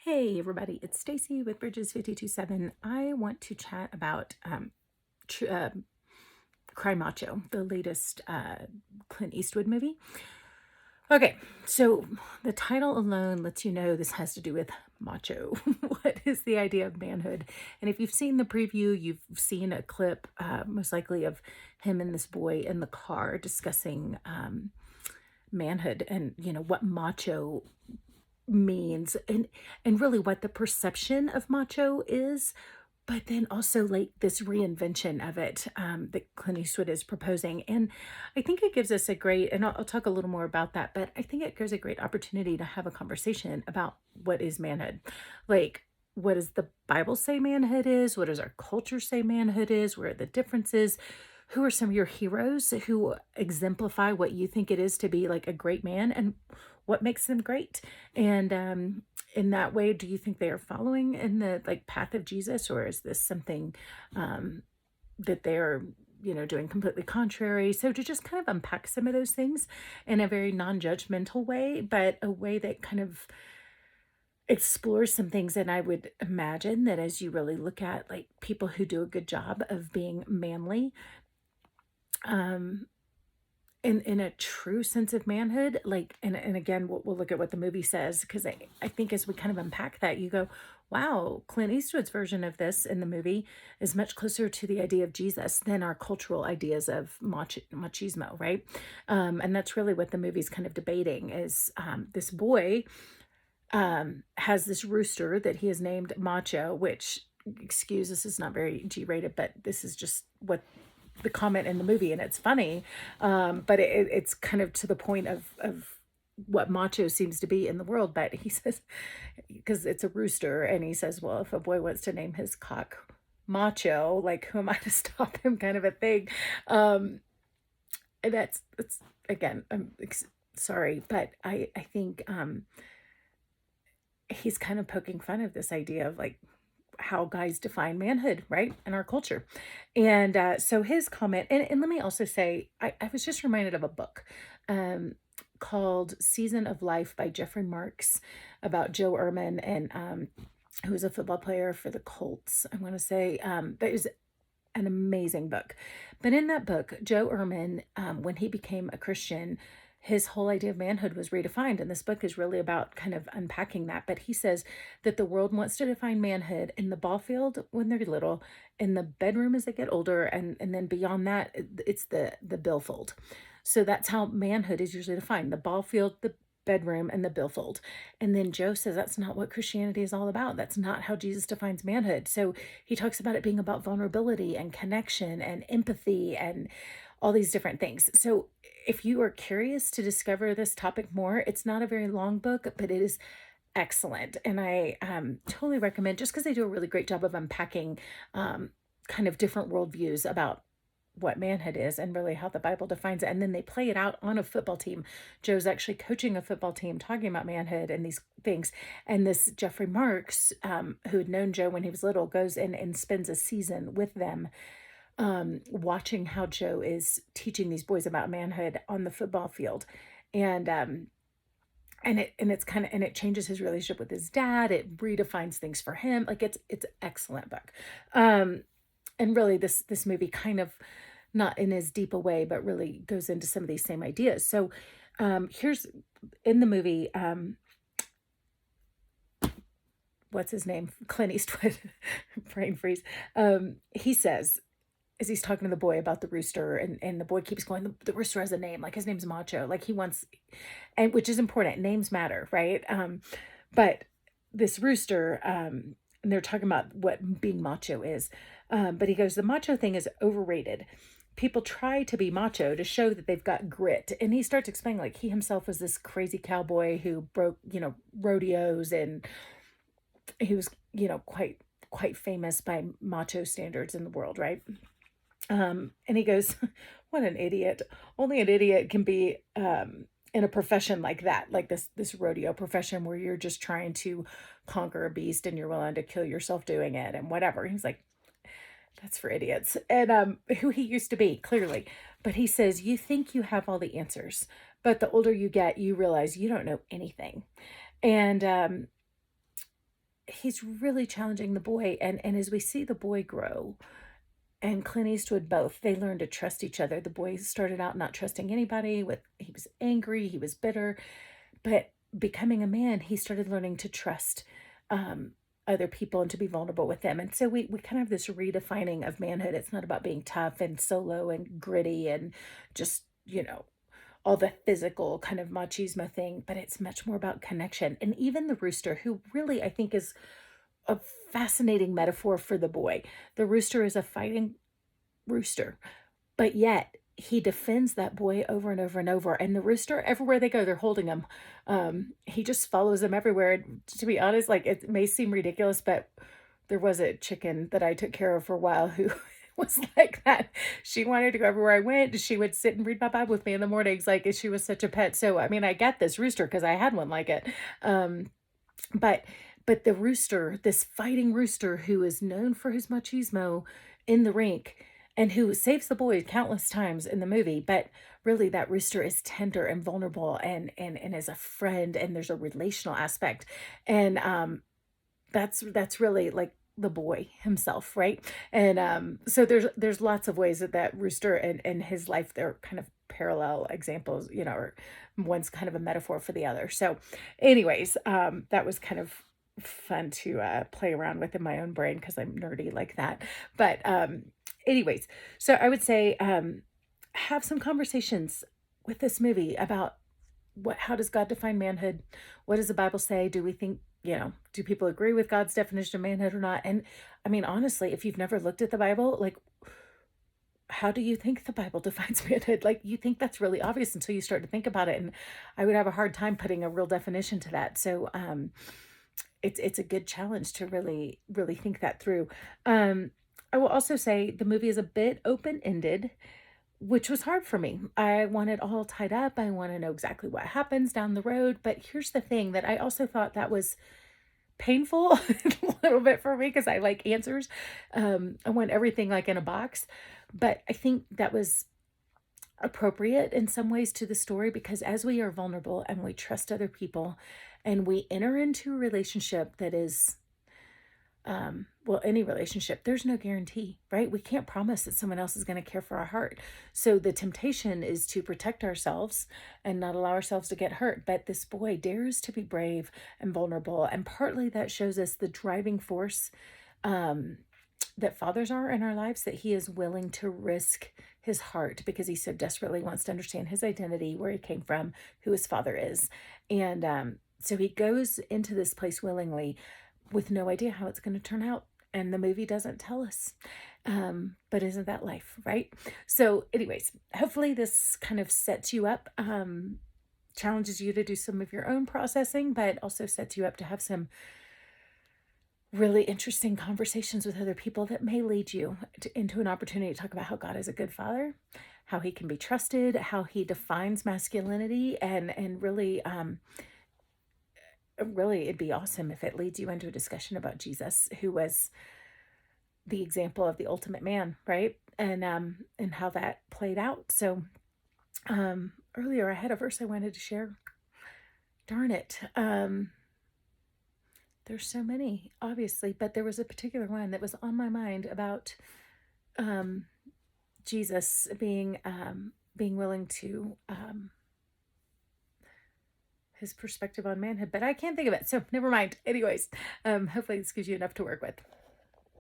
Hey everybody, it's Stacey with Bridges 527. I want to chat about tr Cry Macho, the latest Clint Eastwood movie. Okay, so the title alone lets you know this has to do with macho. What is the idea of manhood? And if you've seen the preview, you've seen a clip, most likely of him and this boy in the car discussing manhood and what macho means and really what the perception of macho is, but then also like this reinvention of it that Clint Eastwood is proposing. And I think it gives us a great, and I'll talk a little more about that, but I think it gives a great opportunity to have a conversation about what is manhood. Like, what does the Bible say manhood is? What does our culture say manhood is? Where are the differences? Who are some of your heroes who exemplify what you think it is to be like a great man, and what makes them great? And in that way, do you think they are following in the like path of Jesus, or is this something that they're doing completely contrary? So to just kind of unpack some of those things in a very non-judgmental way, but a way that kind of explores some things. And I would imagine that as you really look at like people who do a good job of being manly, um in a true sense of manhood, like, and again, we'll look at what the movie says, because I think as we kind of unpack that, you go, wow, Clint Eastwood's version of this in the movie is much closer to the idea of Jesus than our cultural ideas of machismo, right? And that's really what the movie's kind of debating is this boy has this rooster that he has named Macho, which, excuse, this is not very G-rated, but this is just what the comment in the movie, and it's funny, but it's kind of to the point of what macho seems to be in the world. But he says, because it's a rooster, and he says, well, if a boy wants to name his cock Macho, like, who am I to stop him, kind of a thing. And that's again, I'm sorry, but I think he's kind of poking fun of this idea of like how guys define manhood, right, in our culture. And so his comment, and let me also say, I was just reminded of a book um, called Season of Life by Jeffrey Marks about Joe Ehrman, and who was a football player for the Colts, I want to say. That is an amazing book. But in that book, Joe Ehrman, when he became a Christian, his whole idea of manhood was redefined. And this book is really about kind of unpacking that. But he says that the world wants to define manhood in the ball field when they're little, in the bedroom as they get older, and then beyond that, it's the billfold. So that's how manhood is usually defined: the ball field, the bedroom, and the billfold. And then Joe says that's not what Christianity is all about. That's not how Jesus defines manhood. So he talks about it being about vulnerability and connection and empathy and all these different things. So if you are curious to discover this topic more, it's not a very long book, but it is excellent. And I totally recommend, just because they do a really great job of unpacking kind of different worldviews about what manhood is and really how the Bible defines it. And then they play it out on a football team. Joe's actually coaching a football team talking about manhood and these things. And this Jeffrey Marks, who had known Joe when he was little, goes in and spends a season with them, watching how Joe is teaching these boys about manhood on the football field. And it's kind of, and it changes his relationship with his dad. It redefines things for him. Like, it's excellent book. And really this movie kind of, not in as deep a way, but really goes into some of these same ideas. So here's in the movie, what's his name? Clint Eastwood, brain freeze. He says, as he's talking to the boy about the rooster, and the boy keeps going, the rooster has a name, like his name's Macho, like he wants, and which is important, names matter, right? But this rooster, and they're talking about what being macho is, but he goes, the macho thing is overrated. People try to be macho to show that they've got grit. And he starts explaining like he himself was this crazy cowboy who broke, rodeos, and he was, quite famous by macho standards in the world, right? And he goes, what an idiot. Only an idiot can be in a profession like that, like this rodeo profession where you're just trying to conquer a beast and you're willing to kill yourself doing it and whatever. He's like, that's for idiots. And who he used to be, clearly. But he says, you think you have all the answers, but the older you get, you realize you don't know anything. And he's really challenging the boy. And as we see the boy grow, and Clint Eastwood both, they learned to trust each other. The boy started out not trusting anybody. He was angry, he was bitter, but becoming a man, he started learning to trust um, other people and to be vulnerable with them. And so we kind of have this redefining of manhood. It's not about being tough and solo and gritty and just, all the physical kind of machismo thing, but it's much more about connection. And even the rooster, who really I think is a fascinating metaphor for the boy. The rooster is a fighting rooster, but yet he defends that boy over and over and over. And the rooster, everywhere they go, they're holding him. He just follows them everywhere. And to be honest, like, it may seem ridiculous, but there was a chicken that I took care of for a while who was like that. She wanted to go everywhere I went. She would sit and read my Bible with me in the mornings. Like, she was such a pet. So, I mean, I get this rooster because I had one like it. But the rooster, this fighting rooster who is known for his machismo in the rink and who saves the boy countless times in the movie, but really that rooster is tender and vulnerable and is a friend, and there's a relational aspect. And that's really like the boy himself, right? And so there's lots of ways that rooster and his life, they're kind of parallel examples, or one's kind of a metaphor for the other. So anyways, that was kind of fun to play around with in my own brain because I'm nerdy like that. But anyways, so I would say have some conversations with this movie about how does God define manhood? What does the Bible say? Do we think, do people agree with God's definition of manhood or not? And I mean, honestly, if you've never looked at the Bible, like, how do you think the Bible defines manhood? Like, you think that's really obvious until you start to think about it. And I would have a hard time putting a real definition to that. So it's a good challenge to really, really think that through. I will also say the movie is a bit open-ended, which was hard for me. I want it all tied up. I want to know exactly what happens down the road. But here's the thing that I also thought that was painful a little bit for me because I like answers. I want everything like in a box. But I think that was appropriate in some ways to the story, because as we are vulnerable and we trust other people and we enter into a relationship that is well, any relationship, there's no guarantee, right? We can't promise that someone else is going to care for our heart. So the temptation is to protect ourselves and not allow ourselves to get hurt. But this boy dares to be brave and vulnerable. And partly that shows us the driving force that fathers are in our lives, that he is willing to risk his heart because he so desperately wants to understand his identity, where he came from, who his father is. And so he goes into this place willingly with no idea how it's going to turn out. And the movie doesn't tell us. But isn't that life, right? So anyways, hopefully this kind of sets you up, challenges you to do some of your own processing, but also sets you up to have some really interesting conversations with other people that may lead you into an opportunity to talk about how God is a good father, how he can be trusted, how he defines masculinity, and really, really, it'd be awesome if it leads you into a discussion about Jesus, who was the example of the ultimate man, right? And how that played out. So earlier I had a verse I wanted to share. Darn it. There's so many, obviously, but there was a particular one that was on my mind about Jesus being willing to his perspective on manhood, but I can't think of it, so never mind. Anyways, hopefully this gives you enough to work with.